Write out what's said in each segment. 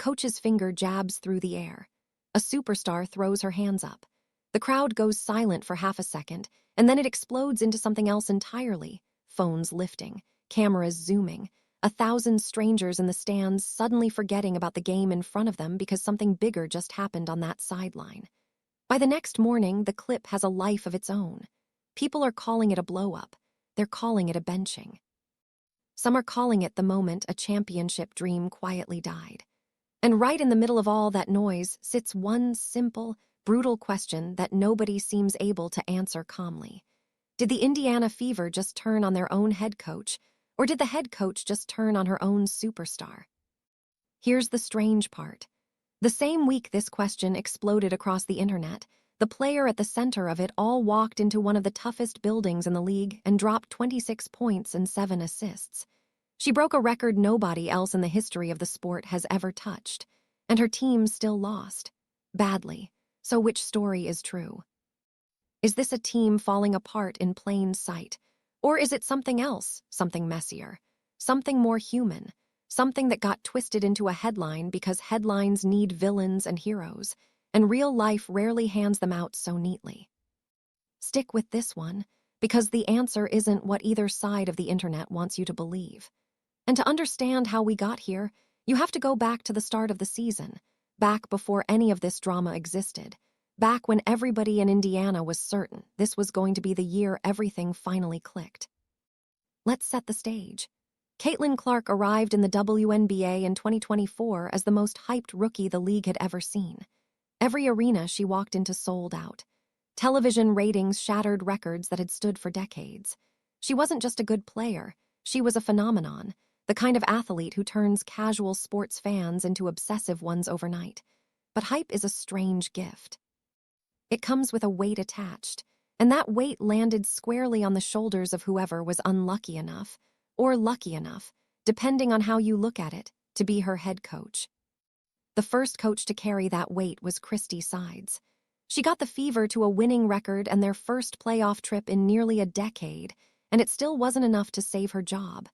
coach's finger jabs through the air. A superstar throws her hands up. The crowd goes silent for half a second, and then it explodes into something else entirely. Phones lifting, cameras zooming, 1,000 strangers in the stands suddenly forgetting about the game in front of them because something bigger just happened on that sideline. By the next morning, the clip has a life of its own. People are calling it a blow-up. They're calling it a benching. Some are calling it the moment a championship dream quietly died. And right in the middle of all that noise sits one simple, brutal question that nobody seems able to answer calmly. Did the Indiana Fever just turn on their own head coach, or did the head coach just turn on her own superstar? Here's the strange part. The same week this question exploded across the internet, the player at the center of it all walked into one of the toughest buildings in the league and dropped 26 points and 7 assists. She broke a record nobody else in the history of the sport has ever touched, and her team still lost. Badly. So which story is true? Is this a team falling apart in plain sight? Or is it something else, something messier, something more human, something that got twisted into a headline because headlines need villains and heroes, and real life rarely hands them out so neatly? Stick with this one, because the answer isn't what either side of the internet wants you to believe. And to understand how we got here, you have to go back to the start of the season, back before any of this drama existed, back when everybody in Indiana was certain this was going to be the year everything finally clicked. Let's set the stage. Caitlin Clark arrived in the WNBA in 2024 as the most hyped rookie the league had ever seen. Every arena she walked into sold out. Television ratings shattered records that had stood for decades. She wasn't just a good player, she was a phenomenon, the kind of athlete who turns casual sports fans into obsessive ones overnight. But hype is a strange gift. It comes with a weight attached, and that weight landed squarely on the shoulders of whoever was unlucky enough, or lucky enough, depending on how you look at it, to be her head coach. The first coach to carry that weight was Christy Sides. She got the Fever to a winning record and their first playoff trip in nearly a decade, and it still wasn't enough to save her job.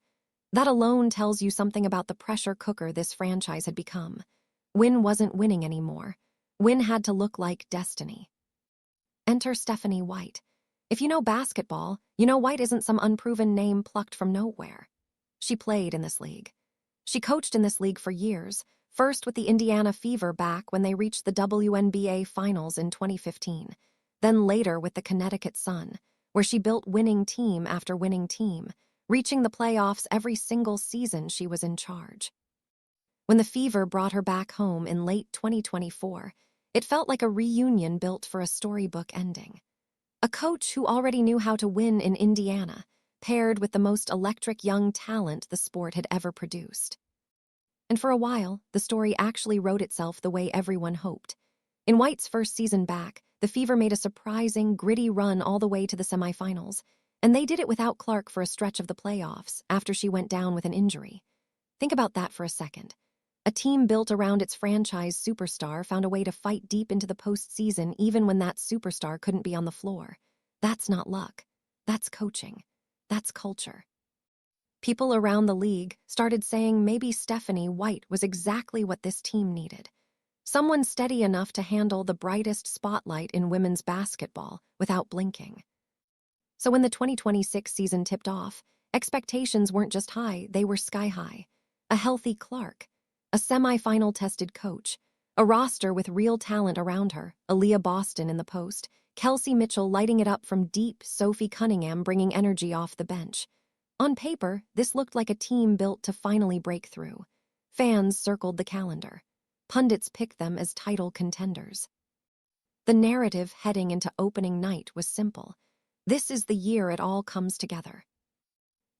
That alone tells you something about the pressure cooker this franchise had become. Win wasn't winning anymore. Win had to look like destiny. Enter Stephanie White. If you know basketball, you know White isn't some unproven name plucked from nowhere. She played in this league. She coached in this league for years, first with the Indiana Fever back when they reached the WNBA Finals in 2015, then later with the Connecticut Sun, where she built winning team after winning team, reaching the playoffs every single season she was in charge. When the Fever brought her back home in late 2024, it felt like a reunion built for a storybook ending. A coach who already knew how to win in Indiana, paired with the most electric young talent the sport had ever produced. And for a while, the story actually wrote itself the way everyone hoped. In White's first season back, the Fever made a surprising, gritty run all the way to the semifinals, and they did it without Clark for a stretch of the playoffs after she went down with an injury. Think about that for a second. A team built around its franchise superstar found a way to fight deep into the postseason even when that superstar couldn't be on the floor. That's not luck. That's coaching. That's culture. People around the league started saying maybe Stephanie White was exactly what this team needed. Someone steady enough to handle the brightest spotlight in women's basketball without blinking. So when the 2026 season tipped off, expectations weren't just high, they were sky high. A healthy Clark, a semi-final tested coach, a roster with real talent around her, Aaliyah Boston in the post, Kelsey Mitchell lighting it up from deep, Sophie Cunningham bringing energy off the bench. On paper, this looked like a team built to finally break through. Fans circled the calendar. Pundits picked them as title contenders. The narrative heading into opening night was simple. This is the year it all comes together.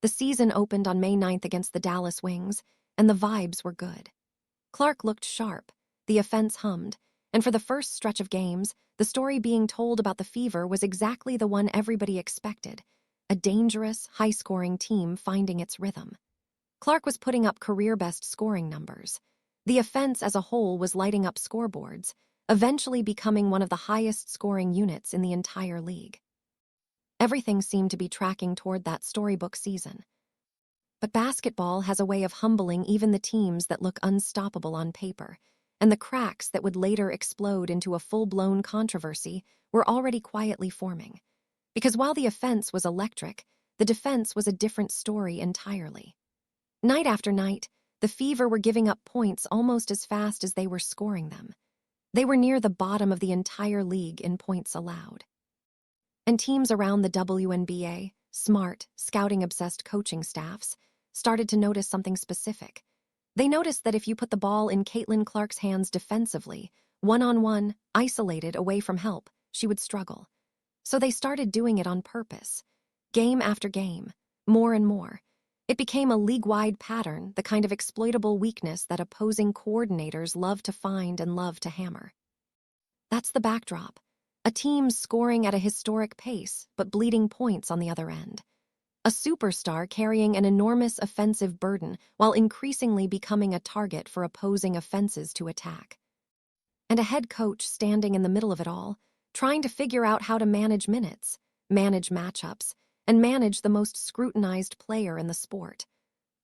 The season opened on May 9th against the Dallas Wings, and the vibes were good. Clark looked sharp, the offense hummed, and for the first stretch of games, the story being told about the Fever was exactly the one everybody expected, a dangerous, high-scoring team finding its rhythm. Clark was putting up career-best scoring numbers. The offense as a whole was lighting up scoreboards, eventually becoming one of the highest-scoring units in the entire league. Everything seemed to be tracking toward that storybook season. But basketball has a way of humbling even the teams that look unstoppable on paper, and the cracks that would later explode into a full-blown controversy were already quietly forming. Because while the offense was electric, the defense was a different story entirely. Night after night, the Fever were giving up points almost as fast as they were scoring them. They were near the bottom of the entire league in points allowed. And teams around the WNBA, smart, scouting-obsessed coaching staffs, started to notice something specific. They noticed that if you put the ball in Caitlin Clark's hands defensively, one-on-one, isolated, away from help, she would struggle. So they started doing it on purpose. Game after game, more and more. It became a league-wide pattern, the kind of exploitable weakness that opposing coordinators love to find and love to hammer. That's the backdrop. A team scoring at a historic pace, but bleeding points on the other end. A superstar carrying an enormous offensive burden while increasingly becoming a target for opposing offenses to attack. And a head coach standing in the middle of it all, trying to figure out how to manage minutes, manage matchups, and manage the most scrutinized player in the sport.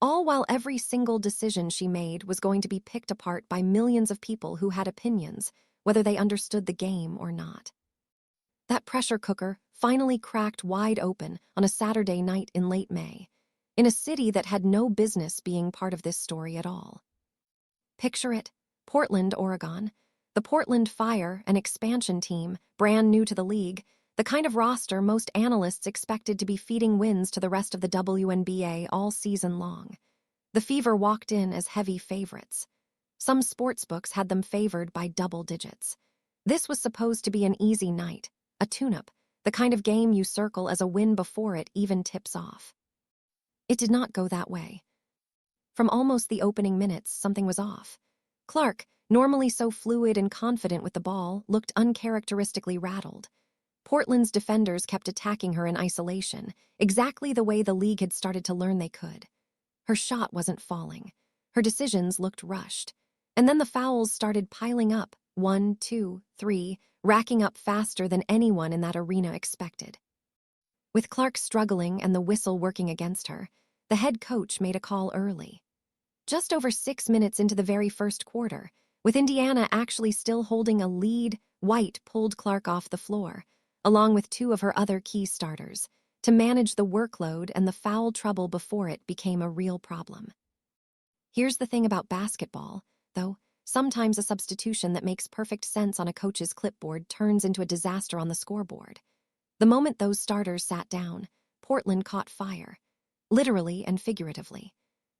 All while every single decision she made was going to be picked apart by millions of people who had opinions, whether they understood the game or not. That pressure cooker finally cracked wide open on a Saturday night in late May, in a city that had no business being part of this story at all. Picture it, Portland, Oregon. The Portland Fire, an expansion team, brand new to the league, the kind of roster most analysts expected to be feeding wins to the rest of the WNBA all season long. The Fever walked in as heavy favorites. Some sportsbooks had them favored by double digits. This was supposed to be an easy night, a tune-up, the kind of game you circle as a win before it even tips off. It did not go that way. From almost the opening minutes, something was off. Clark, normally so fluid and confident with the ball, looked uncharacteristically rattled. Portland's defenders kept attacking her in isolation, exactly the way the league had started to learn they could. Her shot wasn't falling. Her decisions looked rushed. And then the fouls started piling up, 1, 2, 3, racking up faster than anyone in that arena expected. With Clark struggling and the whistle working against her, the head coach made a call early. Just over 6 minutes into the very first quarter, with Indiana actually still holding a lead, White pulled Clark off the floor, along with 2 of her other key starters, to manage the workload and the foul trouble before it became a real problem. Here's the thing about basketball, though, sometimes a substitution that makes perfect sense on a coach's clipboard turns into a disaster on the scoreboard. The moment those starters sat down, Portland caught fire, literally and figuratively.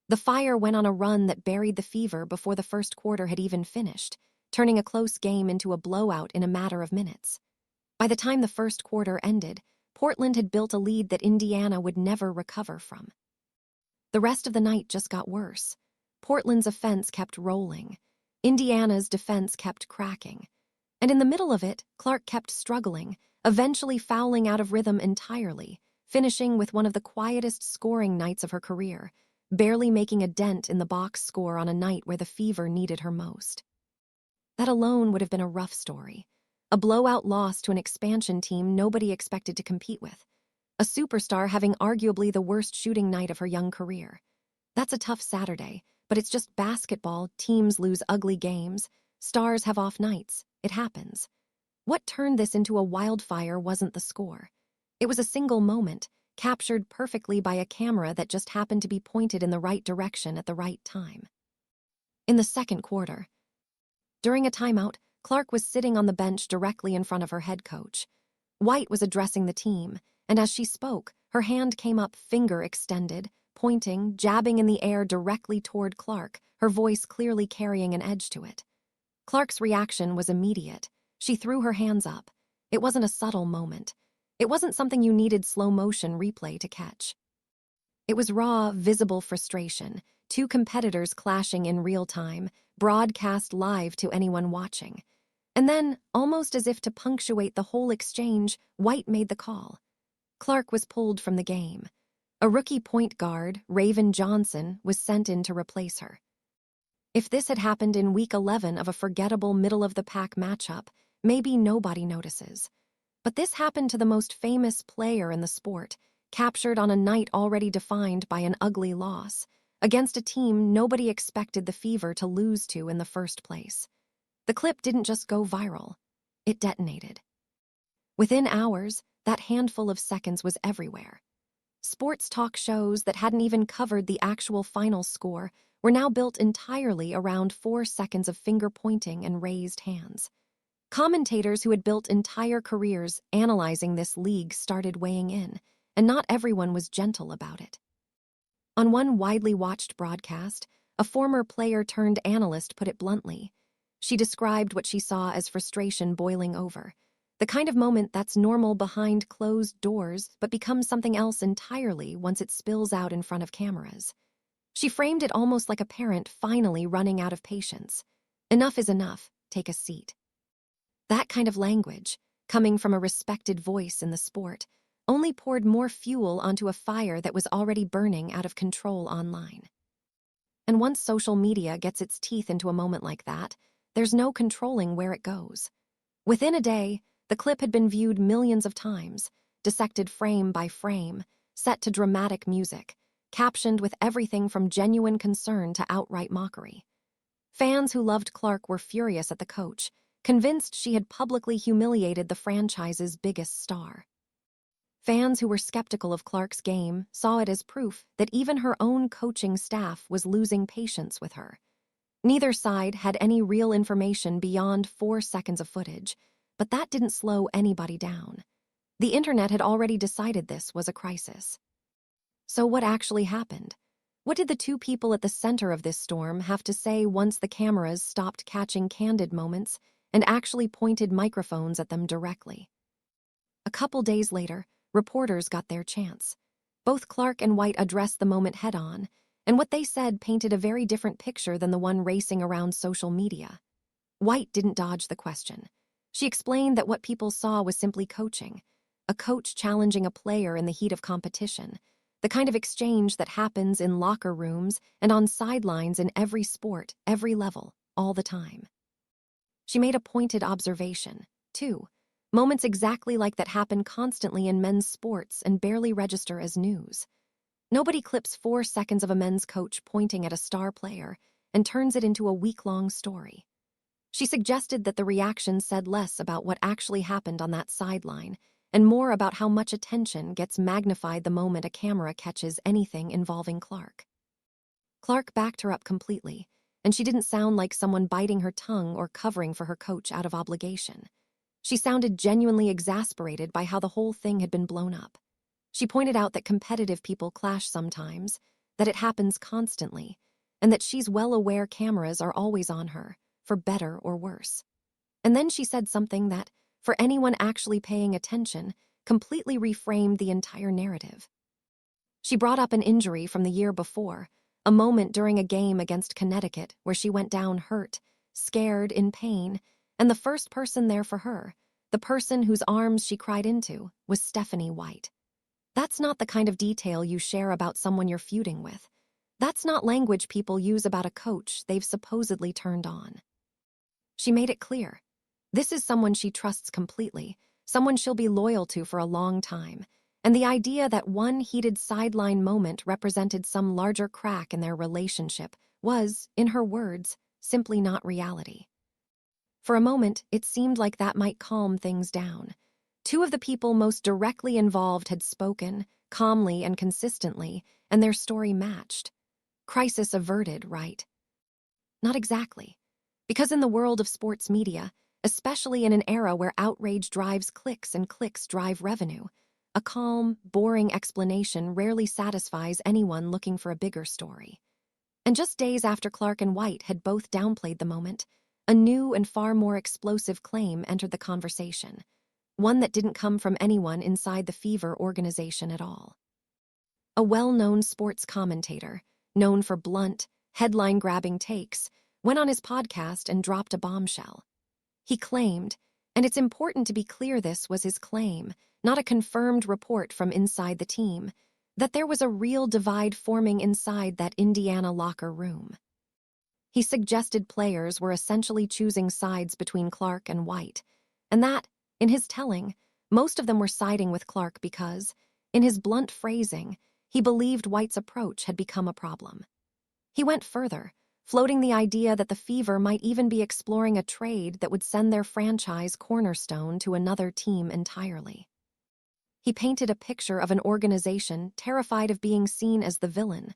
The Fire went on a run that buried the Fever before the first quarter had even finished, turning a close game into a blowout in a matter of minutes. By the time the first quarter ended, Portland had built a lead that Indiana would never recover from. The rest of the night just got worse. Portland's offense kept rolling. Indiana's defense kept cracking. And in the middle of it, Clark kept struggling, eventually fouling out of rhythm entirely, finishing with one of the quietest scoring nights of her career, barely making a dent in the box score on a night where the Fever needed her most. That alone would have been a rough story. A blowout loss to an expansion team nobody expected to compete with. A superstar having arguably the worst shooting night of her young career. That's a tough Saturday, but it's just basketball. Teams lose ugly games. Stars have off nights. It happens. What turned this into a wildfire wasn't the score. It was a single moment, captured perfectly by a camera that just happened to be pointed in the right direction at the right time. In the second quarter, during a timeout, Clark was sitting on the bench directly in front of her head coach. White was addressing the team, and as she spoke, her hand came up, finger extended, pointing, jabbing in the air directly toward Clark, her voice clearly carrying an edge to it. Clark's reaction was immediate. She threw her hands up. It wasn't a subtle moment. It wasn't something you needed slow-motion replay to catch. It was raw, visible frustration, 2 competitors clashing in real time, broadcast live to anyone watching. And then, almost as if to punctuate the whole exchange, White made the call. Clark was pulled from the game. A rookie point guard, Raven Johnson, was sent in to replace her. If this had happened in Week 11 of a forgettable middle-of-the-pack matchup, maybe nobody notices. But this happened to the most famous player in the sport, captured on a night already defined by an ugly loss, against a team nobody expected the Fever to lose to in the first place. The clip didn't just go viral, it detonated. Within hours, that handful of seconds was everywhere. Sports talk shows that hadn't even covered the actual final score were now built entirely around 4 seconds of finger-pointing and raised hands. Commentators who had built entire careers analyzing this league started weighing in, and not everyone was gentle about it. On one widely watched broadcast, a former player-turned-analyst put it bluntly. She described what she saw as frustration boiling over, the kind of moment that's normal behind closed doors but becomes something else entirely once it spills out in front of cameras. She framed it almost like a parent finally running out of patience. Enough is enough, take a seat. That kind of language, coming from a respected voice in the sport, only poured more fuel onto a fire that was already burning out of control online. And once social media gets its teeth into a moment like that, there's no controlling where it goes. Within a day, the clip had been viewed millions of times, dissected frame by frame, set to dramatic music, captioned with everything from genuine concern to outright mockery. Fans who loved Clark were furious at the coach, convinced she had publicly humiliated the franchise's biggest star. Fans who were skeptical of Clark's game saw it as proof that even her own coaching staff was losing patience with her. Neither side had any real information beyond 4 seconds of footage, but that didn't slow anybody down. The internet had already decided this was a crisis. So what actually happened? What did the two people at the center of this storm have to say once the cameras stopped catching candid moments and actually pointed microphones at them directly? A couple days later, reporters got their chance. Both Clark and White addressed the moment head-on, and what they said painted a very different picture than the one racing around social media. White didn't dodge the question. She explained that what people saw was simply coaching, a coach challenging a player in the heat of competition, the kind of exchange that happens in locker rooms and on sidelines in every sport, every level, all the time. She made a pointed observation, too, moments exactly like that happen constantly in men's sports and barely register as news. Nobody clips 4 seconds of a men's coach pointing at a star player and turns it into a week-long story. She suggested that the reaction said less about what actually happened on that sideline and more about how much attention gets magnified the moment a camera catches anything involving Clark. Clark backed her up completely, and she didn't sound like someone biting her tongue or covering for her coach out of obligation. She sounded genuinely exasperated by how the whole thing had been blown up. She pointed out that competitive people clash sometimes, that it happens constantly, and that she's well aware cameras are always on her, for better or worse. And then she said something that, for anyone actually paying attention, completely reframed the entire narrative. She brought up an injury from the year before, a moment during a game against Connecticut where she went down hurt, scared, in pain, and the first person there for her, the person whose arms she cried into, was Stephanie White. That's not the kind of detail you share about someone you're feuding with. That's not language people use about a coach they've supposedly turned on. She made it clear. This is someone she trusts completely, someone she'll be loyal to for a long time, and the idea that one heated sideline moment represented some larger crack in their relationship was, in her words, simply not reality. For a moment, it seemed like that might calm things down. Two of the people most directly involved had spoken, calmly and consistently, and their story matched. Crisis averted, right? Not exactly. Because in the world of sports media, especially in an era where outrage drives clicks and clicks drive revenue, a calm, boring explanation rarely satisfies anyone looking for a bigger story. And just days after Clark and White had both downplayed the moment, a new and far more explosive claim entered the conversation, one that didn't come from anyone inside the Fever organization at all. A well-known sports commentator, known for blunt, headline-grabbing takes, went on his podcast and dropped a bombshell. He claimed, and it's important to be clear this was his claim, not a confirmed report from inside the team, that there was a real divide forming inside that Indiana locker room. He suggested players were essentially choosing sides between Clark and White, and that, in his telling, most of them were siding with Clark because, In his blunt phrasing, he believed White's approach had become a problem. He went further, floating the idea that the Fever might even be exploring a trade that would send their franchise cornerstone to another team entirely. He painted a picture of an organization terrified of being seen as the villain,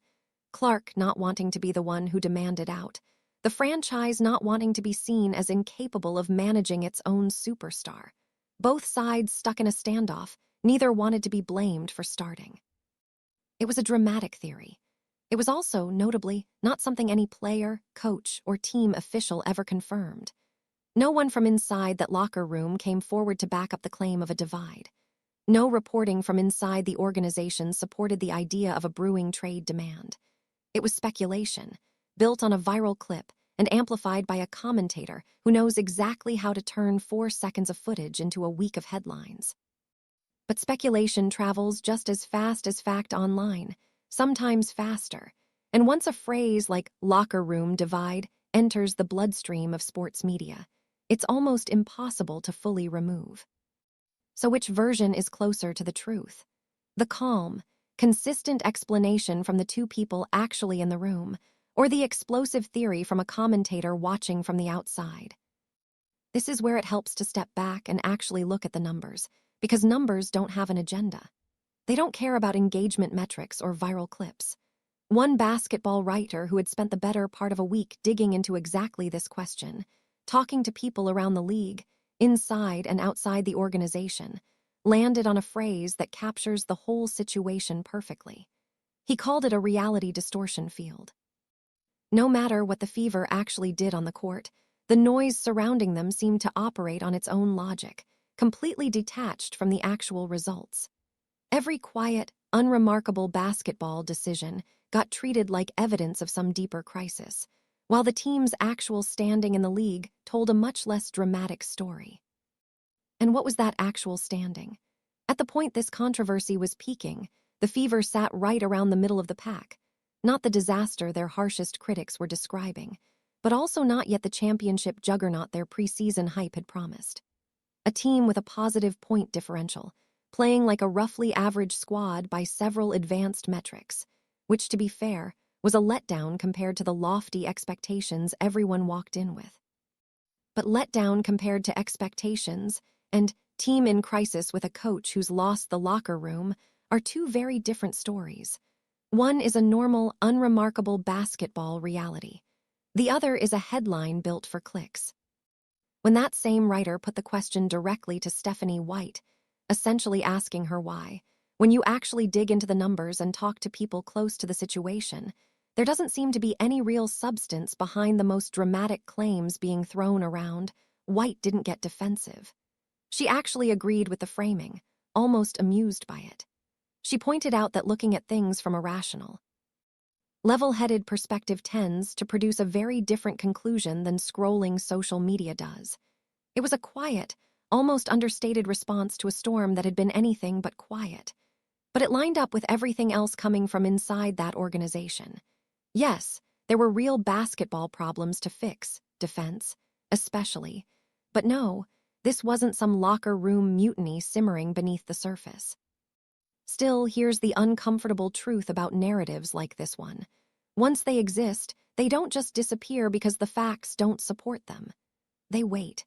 Clark not wanting to be the one who demanded out, the franchise not wanting to be seen as incapable of managing its own superstar. Both sides stuck in a standoff, neither wanted to be blamed for starting. It was a dramatic theory. It was also, notably, not something any player, coach, or team official ever confirmed. No one from inside that locker room came forward to back up the claim of a divide. No reporting from inside the organization supported the idea of a brewing trade demand. It was speculation, built on a viral clip and amplified by a commentator who knows exactly how to turn 4 seconds of footage into a week of headlines. But speculation travels just as fast as fact online, sometimes faster, and once a phrase like locker room divide enters the bloodstream of sports media, it's almost impossible to fully remove. So which version is closer to the truth? The calm, consistent explanation from the two people actually in the room, or the explosive theory from a commentator watching from the outside? This is where it helps to step back and actually look at the numbers, because numbers don't have an agenda. They don't care about engagement metrics or viral clips. One basketball writer who had spent the better part of a week digging into exactly this question, talking to people around the league, inside and outside the organization, landed on a phrase that captures the whole situation perfectly. He called it a reality distortion field. No matter what the Fever actually did on the court, the noise surrounding them seemed to operate on its own logic, completely detached from the actual results. Every quiet, unremarkable basketball decision got treated like evidence of some deeper crisis, while the team's actual standing in the league told a much less dramatic story. And what was that actual standing? At the point this controversy was peaking, the Fever sat right around the middle of the pack, not the disaster their harshest critics were describing, but also not yet the championship juggernaut their preseason hype had promised. A team with a positive point differential, playing like a roughly average squad by several advanced metrics, which, to be fair, was a letdown compared to the lofty expectations everyone walked in with. But letdown compared to expectations and team in crisis with a coach who's lost the locker room are two very different stories. One is a normal, unremarkable basketball reality. The other is a headline built for clicks. When that same writer put the question directly to Stephanie White, essentially asking her why, when you actually dig into the numbers and talk to people close to the situation, there doesn't seem to be any real substance behind the most dramatic claims being thrown around. White didn't get defensive. She actually agreed with the framing, almost amused by it. She pointed out that looking at things from a rational, level-headed perspective tends to produce a very different conclusion than scrolling social media does. It was a quiet, almost understated response to a storm that had been anything but quiet. But it lined up with everything else coming from inside that organization. Yes, there were real basketball problems to fix, defense, especially. But no, this wasn't some locker room mutiny simmering beneath the surface. Still, here's the uncomfortable truth about narratives like this one. Once they exist, they don't just disappear because the facts don't support them. They wait.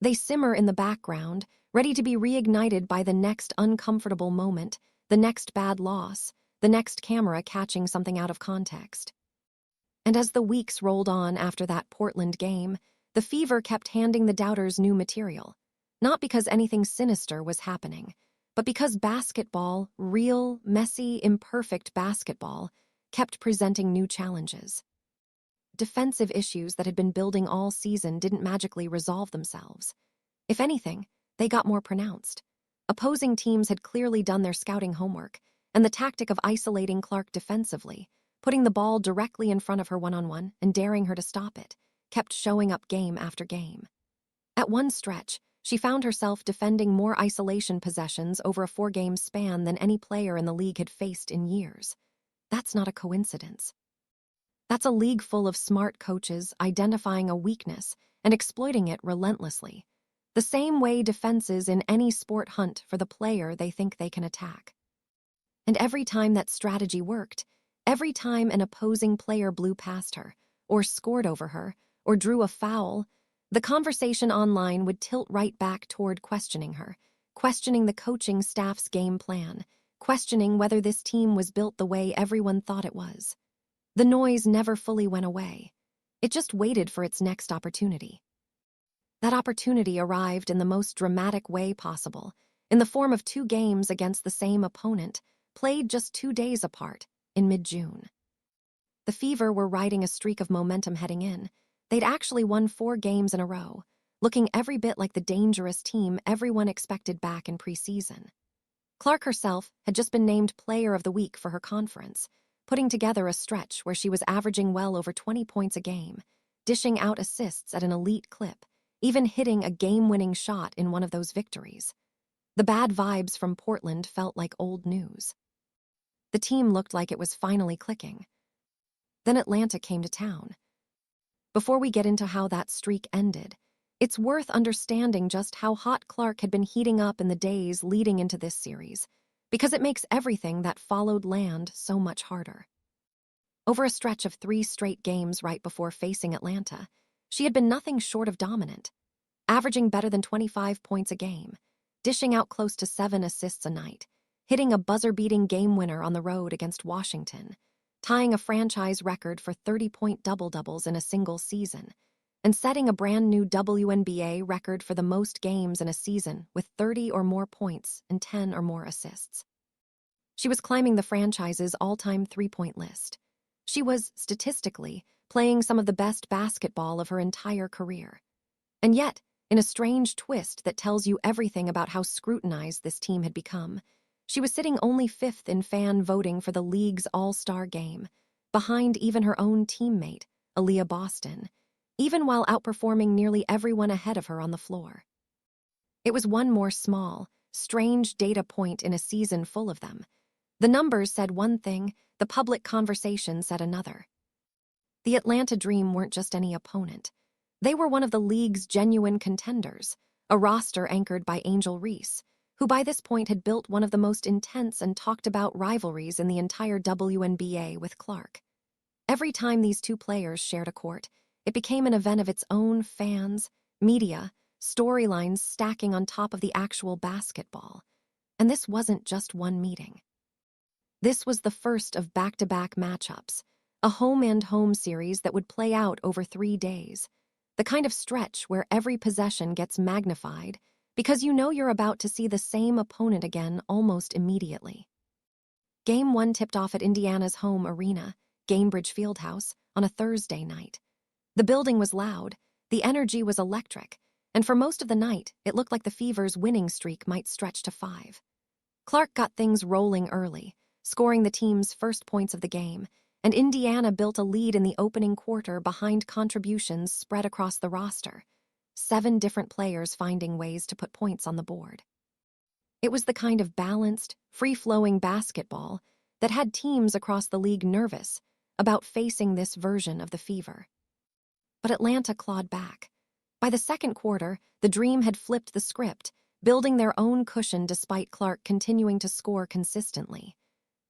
They simmer in the background, ready to be reignited by the next uncomfortable moment, the next bad loss, the next camera catching something out of context. And as the weeks rolled on after that Portland game, the Fever kept handing the doubters new material. Not because anything sinister was happening, but because basketball, real, messy, imperfect basketball, kept presenting new challenges. Defensive issues that had been building all season didn't magically resolve themselves. If anything, they got more pronounced. Opposing teams had clearly done their scouting homework, and the tactic of isolating Clark defensively, putting the ball directly in front of her one-on-one and daring her to stop it, kept showing up game after game. At one stretch, she found herself defending more isolation possessions over a 4-game span than any player in the league had faced in years. That's not a coincidence. That's a league full of smart coaches identifying a weakness and exploiting it relentlessly, the same way defenses in any sport hunt for the player they think they can attack. And every time that strategy worked, every time an opposing player blew past her, or scored over her, or drew a foul, the conversation online would tilt right back toward questioning her, questioning the coaching staff's game plan, questioning whether this team was built the way everyone thought it was. The noise never fully went away. It just waited for its next opportunity. That opportunity arrived in the most dramatic way possible, in the form of 2 games against the same opponent, played just 2 days apart, in mid-June. The Fever were riding a streak of momentum heading in. They'd actually won 4 games in a row, looking every bit like the dangerous team everyone expected back in preseason. Clark herself had just been named Player of the Week for her conference, putting together a stretch where she was averaging well over 20 points a game, dishing out assists at an elite clip, even hitting a game-winning shot in one of those victories. The bad vibes from Portland felt like old news. The team looked like it was finally clicking. Then Atlanta came to town. Before we get into how that streak ended, it's worth understanding just how hot Clark had been heating up in the days leading into this series, because it makes everything that followed land so much harder. Over a stretch of 3 straight games right before facing Atlanta, she had been nothing short of dominant, averaging better than 25 points a game, dishing out close to 7 assists a night, hitting a buzzer-beating game winner on the road against Washington, tying a franchise record for 30-point double-doubles in a single season, and setting a brand-new WNBA record for the most games in a season with 30 or more points and 10 or more assists. She was climbing the franchise's all-time three-point list. She was, statistically, playing some of the best basketball of her entire career. And yet, in a strange twist that tells you everything about how scrutinized this team had become, she was sitting only 5th in fan voting for the league's all-star game, behind even her own teammate, Aaliyah Boston, even while outperforming nearly everyone ahead of her on the floor. It was one more small, strange data point in a season full of them. The numbers said one thing, the public conversation said another. The Atlanta Dream weren't just any opponent. They were one of the league's genuine contenders, a roster anchored by Angel Reese, who by this point had built one of the most intense and talked-about rivalries in the entire WNBA with Clark. Every time these 2 players shared a court, it became an event of its own: fans, media, storylines stacking on top of the actual basketball. And this wasn't just one meeting. This was the first of back-to-back matchups, a home-and-home series that would play out over 3 days, the kind of stretch where every possession gets magnified because you know you're about to see the same opponent again almost immediately. Game 1 tipped off at Indiana's home arena, Gainbridge Fieldhouse, on a Thursday night. The building was loud, the energy was electric, and for most of the night, it looked like the Fever's winning streak might stretch to 5. Clark got things rolling early, scoring the team's first points of the game, and Indiana built a lead in the opening quarter behind contributions spread across the roster, 7 different players finding ways to put points on the board. It was the kind of balanced, free-flowing basketball that had teams across the league nervous about facing this version of the Fever. But Atlanta clawed back. By the second quarter, the Dream had flipped the script, building their own cushion despite Clark continuing to score consistently.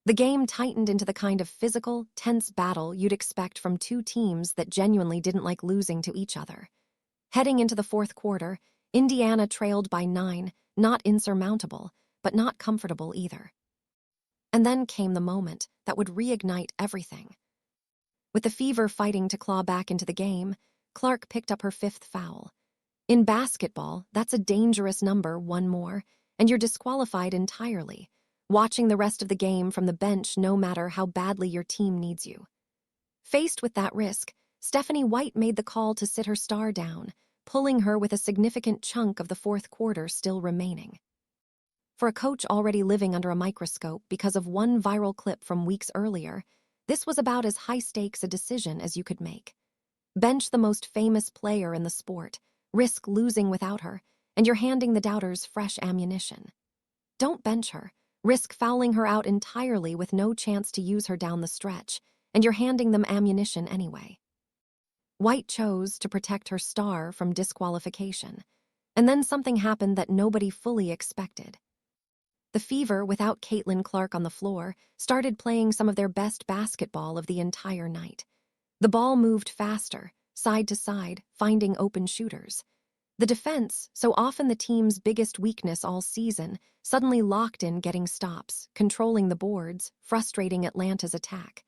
The game tightened into the kind of physical, tense battle you'd expect from 2 teams that genuinely didn't like losing to each other. Heading into the fourth quarter, Indiana trailed by 9, not insurmountable, but not comfortable either. And then came the moment that would reignite everything. With the Fever fighting to claw back into the game, Clark picked up her 5th foul. In basketball, that's a dangerous number, one more, and you're disqualified entirely, watching the rest of the game from the bench no matter how badly your team needs you. Faced with that risk, Stephanie White made the call to sit her star down, pulling her with a significant chunk of the fourth quarter still remaining. For a coach already living under a microscope because of one viral clip from weeks earlier, this was about as high-stakes a decision as you could make. Bench the most famous player in the sport, risk losing without her, and you're handing the doubters fresh ammunition. Don't bench her, risk fouling her out entirely with no chance to use her down the stretch, and you're handing them ammunition anyway. White chose to protect her star from disqualification, and then something happened that nobody fully expected. The Fever, without Caitlin Clark on the floor, started playing some of their best basketball of the entire night. The ball moved faster, side to side, finding open shooters. The defense, so often the team's biggest weakness all season, suddenly locked in getting stops, controlling the boards, frustrating Atlanta's attack.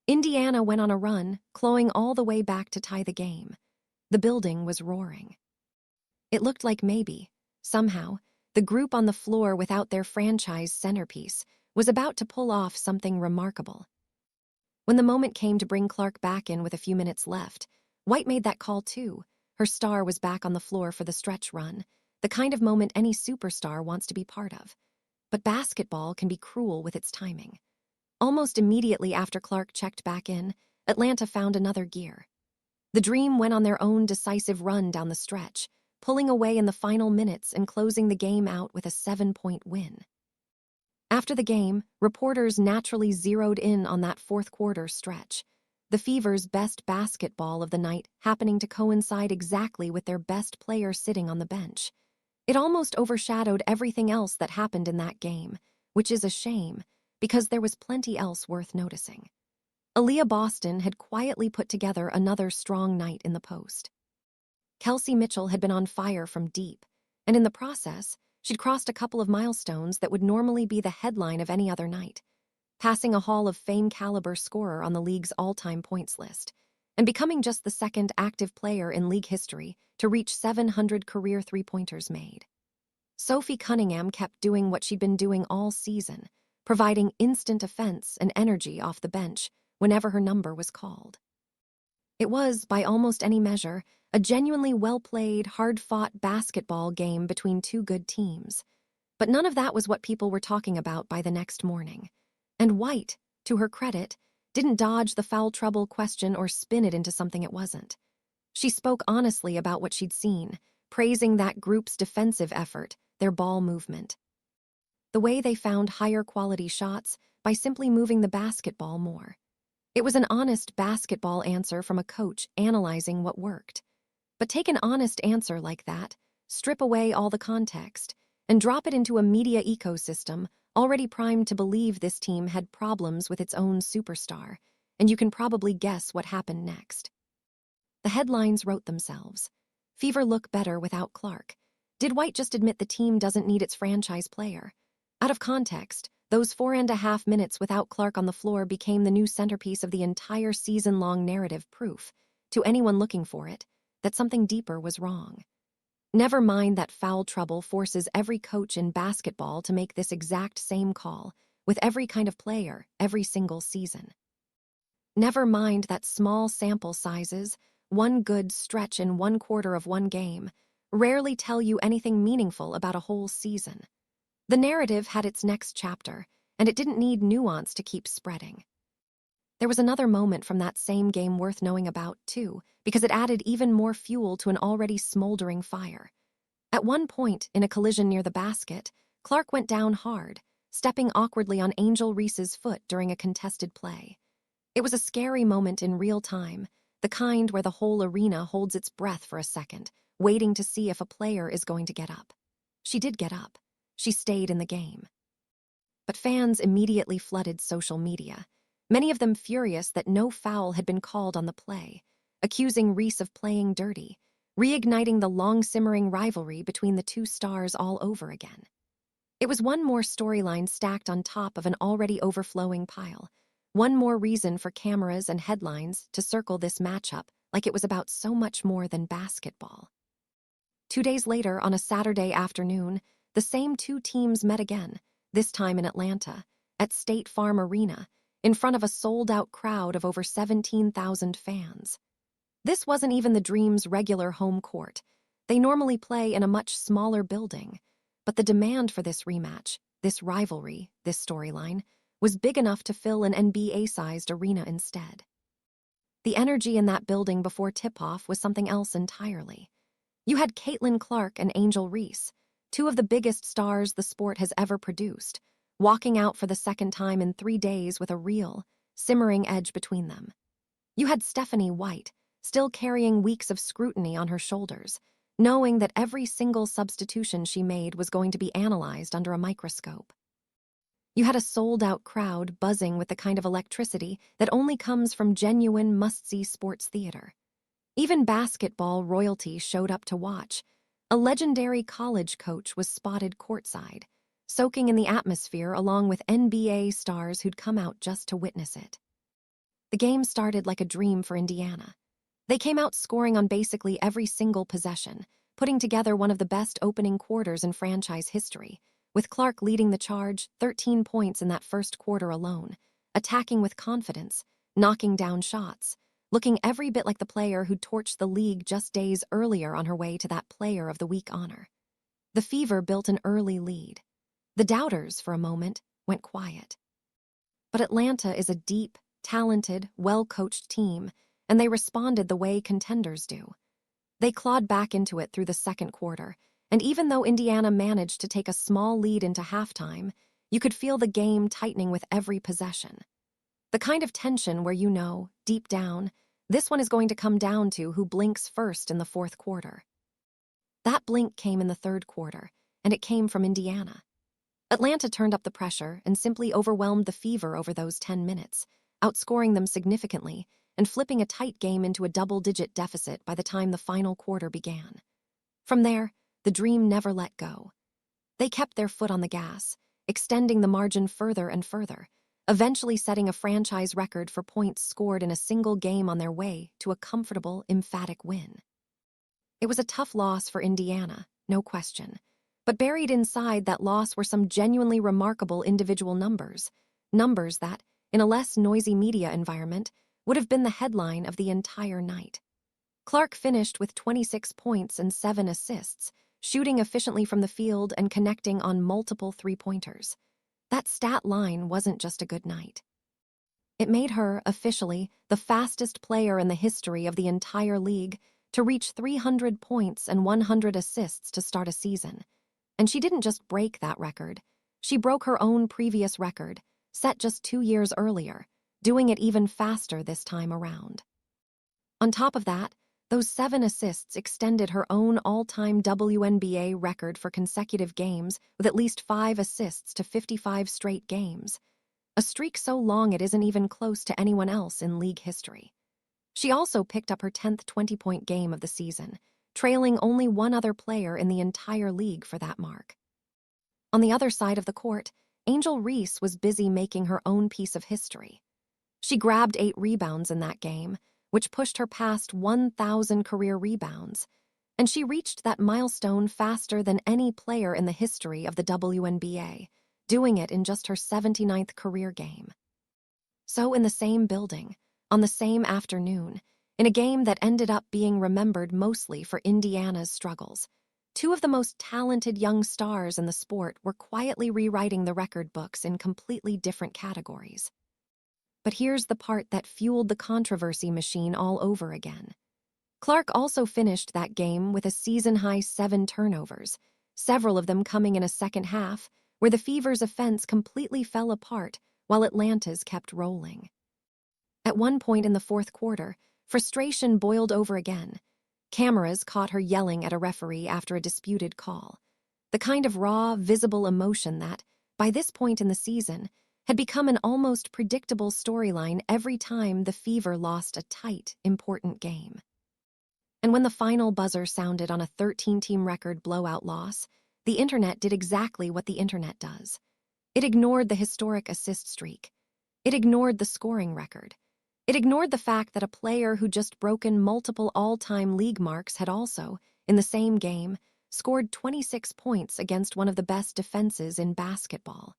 Indiana went on a run, clawing all the way back to tie the game. The building was roaring. It looked like maybe, somehow, the group on the floor without their franchise centerpiece was about to pull off something remarkable. When the moment came to bring Clark back in with a few minutes left, White made that call too. Her star was back on the floor for the stretch run, the kind of moment any superstar wants to be part of. But basketball can be cruel with its timing. Almost immediately after Clark checked back in, Atlanta found another gear. The Dream went on their own decisive run down the stretch, pulling away in the final minutes and closing the game out with a 7-point win. After the game, reporters naturally zeroed in on that fourth-quarter stretch, the Fever's best basketball of the night happening to coincide exactly with their best player sitting on the bench. It almost overshadowed everything else that happened in that game, which is a shame, because there was plenty else worth noticing. Aaliyah Boston had quietly put together another strong night in the post. Kelsey Mitchell had been on fire from deep, and in the process, she'd crossed a couple of milestones that would normally be the headline of any other night, passing a Hall of Fame caliber scorer on the league's all-time points list, and becoming just the second active player in league history to reach 700 career three-pointers made. Sophie Cunningham kept doing what she'd been doing all season, providing instant offense and energy off the bench whenever her number was called. It was, by almost any measure, a genuinely well-played, hard-fought basketball game between two good teams. But none of that was what people were talking about by the next morning. And White, to her credit, didn't dodge the foul trouble question or spin it into something it wasn't. She spoke honestly about what she'd seen, praising that group's defensive effort, their ball movement. The way they found higher-quality shots by simply moving the basketball more. It was an honest basketball answer from a coach analyzing what worked. But take an honest answer like that, strip away all the context, and drop it into a media ecosystem already primed to believe this team had problems with its own superstar, and you can probably guess what happened next. The headlines wrote themselves. Fever look better without Clark. Did White just admit the team doesn't need its franchise player? Out of context, those 4.5 minutes without Clark on the floor became the new centerpiece of the entire season-long narrative, proof, to anyone looking for it, that something deeper was wrong. Never mind that foul trouble forces every coach in basketball to make this exact same call, with every kind of player, every single season. Never mind that small sample sizes, one good stretch in one quarter of one game, rarely tell you anything meaningful about a whole season. The narrative had its next chapter, and it didn't need nuance to keep spreading. There was another moment from that same game worth knowing about, too, because it added even more fuel to an already smoldering fire. At one point, in a collision near the basket, Clark went down hard, stepping awkwardly on Angel Reese's foot during a contested play. It was a scary moment in real time, the kind where the whole arena holds its breath for a second, waiting to see if a player is going to get up. She did get up. She stayed in the game. But fans immediately flooded social media, many of them furious that no foul had been called on the play, accusing Reese of playing dirty, reigniting the long-simmering rivalry between the two stars all over again. It was one more storyline stacked on top of an already overflowing pile, one more reason for cameras and headlines to circle this matchup like it was about so much more than basketball. 2 days later, on a Saturday afternoon, the same two teams met again, this time in Atlanta, at State Farm Arena, in front of a sold-out crowd of over 17,000 fans. This wasn't even the Dream's regular home court. They normally play in a much smaller building, but the demand for this rematch, this rivalry, this storyline, was big enough to fill an NBA-sized arena instead. The energy in that building before tip-off was something else entirely. You had Caitlin Clark and Angel Reese, two of the biggest stars the sport has ever produced, walking out for the second time in 3 days with a real, simmering edge between them. You had Stephanie White, still carrying weeks of scrutiny on her shoulders, knowing that every single substitution she made was going to be analyzed under a microscope. You had a sold-out crowd buzzing with the kind of electricity that only comes from genuine must-see sports theater. Even basketball royalty showed up to watch. A legendary college coach was spotted courtside, soaking in the atmosphere along with NBA stars who'd come out just to witness it. The game started like a dream for Indiana. They came out scoring on basically every single possession, putting together one of the best opening quarters in franchise history, with Clark leading the charge, 13 points in that first quarter alone, attacking with confidence, knocking down shots, looking every bit like the player who'd torched the league just days earlier on her way to that Player of the Week honor. The Fever built an early lead. The doubters, for a moment, went quiet. But Atlanta is a deep, talented, well-coached team, and they responded the way contenders do. They clawed back into it through the second quarter, and even though Indiana managed to take a small lead into halftime, you could feel the game tightening with every possession. The kind of tension where you know, deep down, this one is going to come down to who blinks first in the fourth quarter. That blink came in the third quarter, and it came from Indiana. Atlanta turned up the pressure and simply overwhelmed the Fever over those 10 minutes, outscoring them significantly and flipping a tight game into a double-digit deficit by the time the final quarter began. From there, the dream never let go. They kept their foot on the gas, extending the margin further and further, eventually setting a franchise record for points scored in a single game on their way to a comfortable, emphatic win. It was a tough loss for Indiana, no question, but buried inside that loss were some genuinely remarkable individual numbers that, in a less noisy media environment, would have been the headline of the entire night. Clark finished with 26 points and 7 assists, shooting efficiently from the field and connecting on multiple three-pointers. That stat line wasn't just a good night. It made her, officially, the fastest player in the history of the entire league to reach 300 points and 100 assists to start a season. And she didn't just break that record. She broke her own previous record, set just 2 years earlier, doing it even faster this time around. On top of that, those 7 assists extended her own all-time WNBA record for consecutive games with at least 5 assists to 55 straight games, a streak so long it isn't even close to anyone else in league history. She also picked up her 10th 20-point game of the season, trailing only one other player in the entire league for that mark. On the other side of the court, Angel Reese was busy making her own piece of history. She grabbed 8 rebounds in that game, which pushed her past 1,000 career rebounds, and she reached that milestone faster than any player in the history of the WNBA, doing it in just her 79th career game. So in the same building, on the same afternoon, in a game that ended up being remembered mostly for Indiana's struggles, 2 of the most talented young stars in the sport were quietly rewriting the record books in completely different categories. But here's the part that fueled the controversy machine all over again. Clark also finished that game with a season-high 7 turnovers, several of them coming in a second half, where the Fever's offense completely fell apart while Atlanta's kept rolling. At one point in the fourth quarter, frustration boiled over again. Cameras caught her yelling at a referee after a disputed call, the kind of raw, visible emotion that, by this point in the season, had become an almost predictable storyline every time the Fever lost a tight, important game. And when the final buzzer sounded on a 13-team record blowout loss, the internet did exactly what the internet does. It ignored the historic assist streak. It ignored the scoring record. It ignored the fact that a player who just broken multiple all-time league marks had also, in the same game, scored 26 points against one of the best defenses in basketball.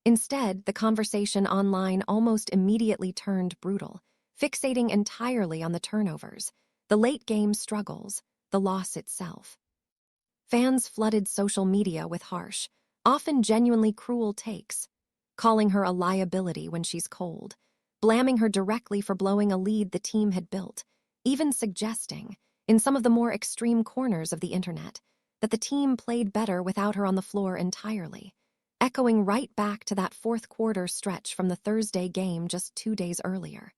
Instead, the conversation online almost immediately turned brutal, fixating entirely on the turnovers, the late-game struggles, the loss itself. Fans flooded social media with harsh, often genuinely cruel takes, calling her a liability when she's cold, blaming her directly for blowing a lead the team had built, even suggesting, in some of the more extreme corners of the internet, that the team played better without her on the floor entirely, echoing right back to that fourth quarter stretch from the Thursday game just 2 days earlier.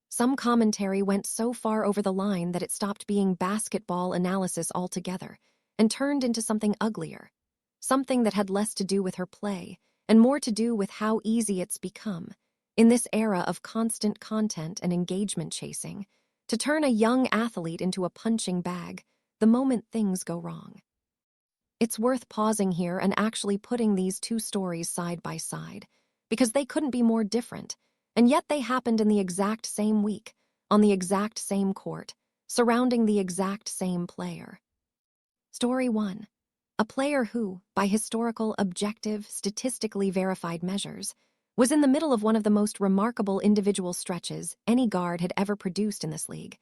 Some commentary went so far over the line that it stopped being basketball analysis altogether and turned into something uglier, something that had less to do with her play and more to do with how easy it's become, in this era of constant content and engagement chasing, to turn a young athlete into a punching bag the moment things go wrong. It's worth pausing here and actually putting these two stories side by side, because they couldn't be more different, and yet they happened in the exact same week, on the exact same court, surrounding the exact same player. Story 1. A player who, by historical, objective, statistically verified measures, was in the middle of one of the most remarkable individual stretches any guard had ever produced in this league,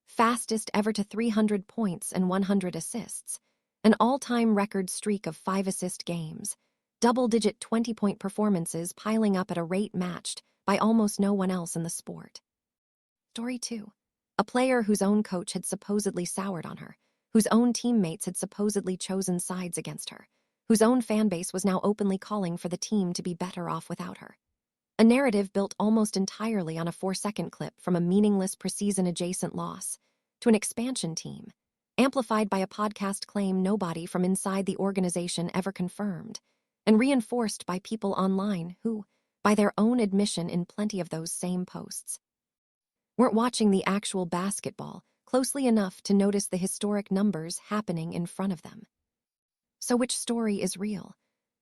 fastest ever to 300 points and 100 assists, an all-time record streak of 5-assist games, double-digit 20-point performances piling up at a rate matched by almost no one else in the sport. Story 2. A player whose own coach had supposedly soured on her, whose own teammates had supposedly chosen sides against her, whose own fanbase was now openly calling for the team to be better off without her. A narrative built almost entirely on a 4-second clip from a meaningless preseason-adjacent loss to an expansion team, amplified by a podcast claim nobody from inside the organization ever confirmed, and reinforced by people online who, by their own admission in plenty of those same posts, weren't watching the actual basketball closely enough to notice the historic numbers happening in front of them. So which story is real?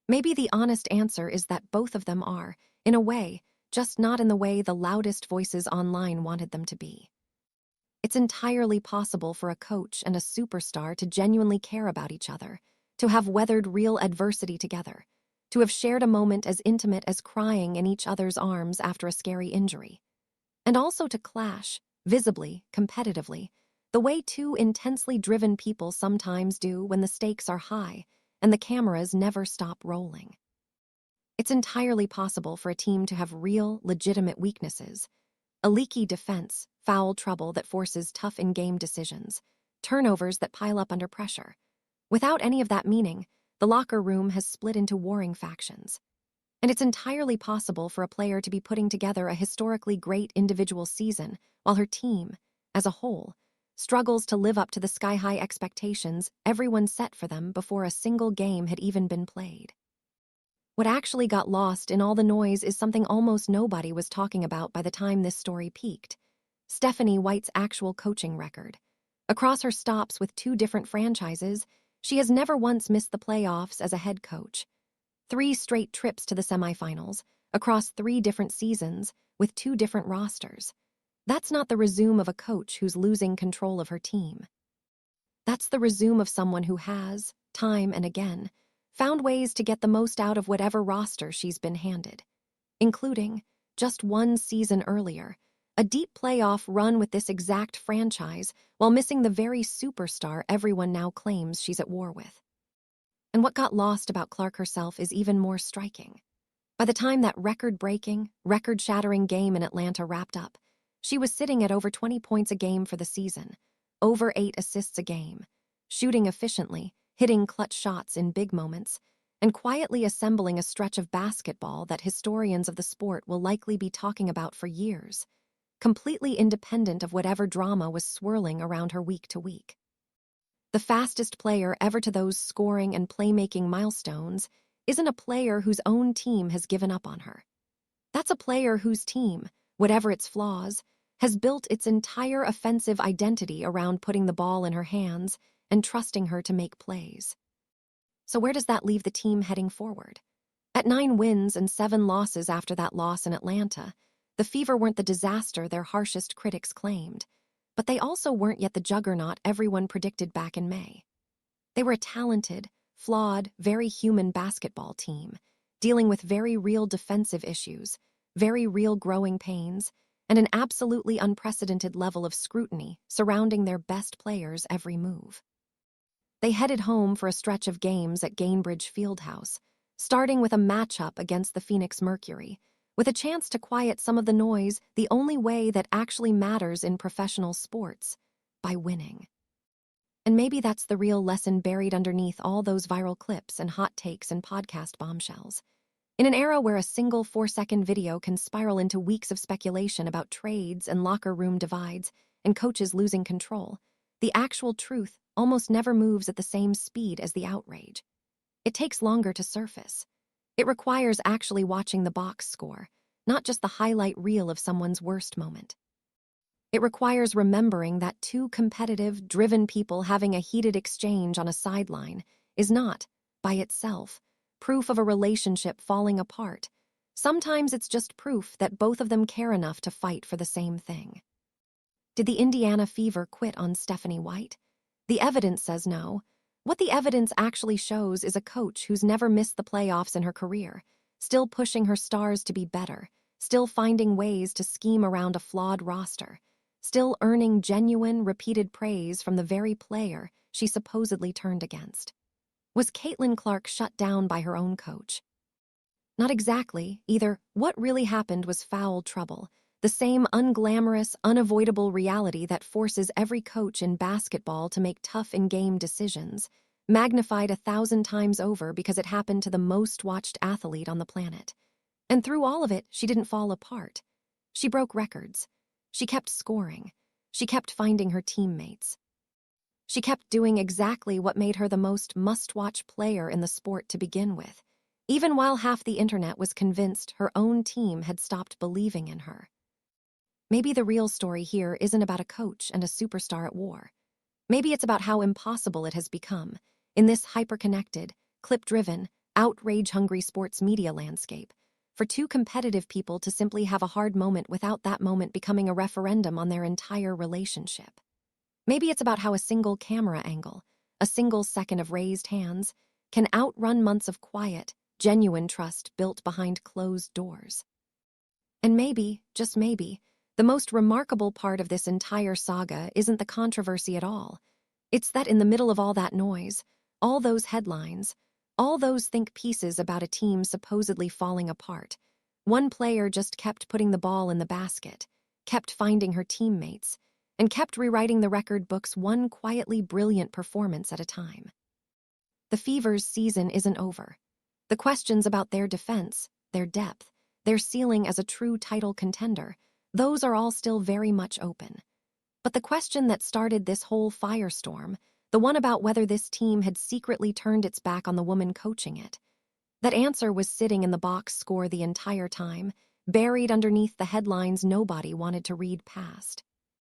Maybe the honest answer is that both of them are, in a way, just not in the way the loudest voices online wanted them to be. It's entirely possible for a coach and a superstar to genuinely care about each other, to have weathered real adversity together, to have shared a moment as intimate as crying in each other's arms after a scary injury, and also to clash, visibly, competitively, the way two intensely driven people sometimes do when the stakes are high and the cameras never stop rolling. It's entirely possible for a team to have real, legitimate weaknesses, a leaky defense, foul trouble that forces tough in-game decisions, turnovers that pile up under pressure. Without any of that meaning, the locker room has split into warring factions. And it's entirely possible for a player to be putting together a historically great individual season while her team, as a whole, struggles to live up to the sky-high expectations everyone set for them before a single game had even been played. What actually got lost in all the noise is something almost nobody was talking about by the time this story peaked: Stephanie White's actual coaching record. Across her stops with 2 different franchises, she has never once missed the playoffs as a head coach. 3 straight trips to the semifinals, across 3 different seasons, with 2 different rosters. That's not the resume of a coach who's losing control of her team. That's the resume of someone who has, time and again, found ways to get the most out of whatever roster she's been handed, including, just 1 season earlier, a deep playoff run with this exact franchise while missing the very superstar everyone now claims she's at war with. And what got lost about Clark herself is even more striking. By the time that record-breaking, record-shattering game in Atlanta wrapped up, she was sitting at over 20 points a game for the season, over 8 assists a game, shooting efficiently, hitting clutch shots in big moments, and quietly assembling a stretch of basketball that historians of the sport will likely be talking about for years, completely independent of whatever drama was swirling around her week to week. The fastest player ever to those scoring and playmaking milestones isn't a player whose own team has given up on her. That's a player whose team, whatever its flaws, has built its entire offensive identity around putting the ball in her hands and trusting her to make plays. So where does that leave the team heading forward? At 9 wins and 7 losses after that loss in Atlanta, the Fever weren't the disaster their harshest critics claimed, but they also weren't yet the juggernaut everyone predicted back in May. They were a talented, flawed, very human basketball team, dealing with very real defensive issues, very real growing pains, and an absolutely unprecedented level of scrutiny surrounding their best players' every move. They headed home for a stretch of games at Gainbridge Fieldhouse, starting with a matchup against the Phoenix Mercury, with a chance to quiet some of the noise the only way that actually matters in professional sports: by winning. And maybe that's the real lesson buried underneath all those viral clips and hot takes and podcast bombshells. In an era where a single 4-second video can spiral into weeks of speculation about trades and locker room divides and coaches losing control, the actual truth almost never moves at the same speed as the outrage. It takes longer to surface. It requires actually watching the box score, not just the highlight reel of someone's worst moment. It requires remembering that two competitive, driven people having a heated exchange on a sideline is not, by itself, proof of a relationship falling apart. Sometimes it's just proof that both of them care enough to fight for the same thing. Did the Indiana Fever quit on Stephanie White? The evidence says no. What the evidence actually shows is a coach who's never missed the playoffs in her career, still pushing her stars to be better, still finding ways to scheme around a flawed roster, still earning genuine, repeated praise from the very player she supposedly turned against. Was Caitlin Clark shut down by her own coach? Not exactly, either. What really happened was foul trouble, the same unglamorous, unavoidable reality that forces every coach in basketball to make tough in-game decisions, magnified 1,000 times over because it happened to the most-watched athlete on the planet. And through all of it, she didn't fall apart. She broke records. She kept scoring. She kept finding her teammates. She kept doing exactly what made her the most must-watch player in the sport to begin with, even while half the internet was convinced her own team had stopped believing in her. Maybe the real story here isn't about a coach and a superstar at war. Maybe it's about how impossible it has become, in this hyper-connected, clip-driven, outrage-hungry sports media landscape, for two competitive people to simply have a hard moment without that moment becoming a referendum on their entire relationship. Maybe it's about how a single camera angle, a single second of raised hands, can outrun months of quiet, genuine trust built behind closed doors. And maybe, just maybe, the most remarkable part of this entire saga isn't the controversy at all. It's that in the middle of all that noise, all those headlines, all those think pieces about a team supposedly falling apart, one player just kept putting the ball in the basket, kept finding her teammates, and kept rewriting the record books one quietly brilliant performance at a time. The Fever's season isn't over. The questions about their defense, their depth, their ceiling as a true title contender, those are all still very much open. But the question that started this whole firestorm, the one about whether this team had secretly turned its back on the woman coaching it, that answer was sitting in the box score the entire time, buried underneath the headlines nobody wanted to read past.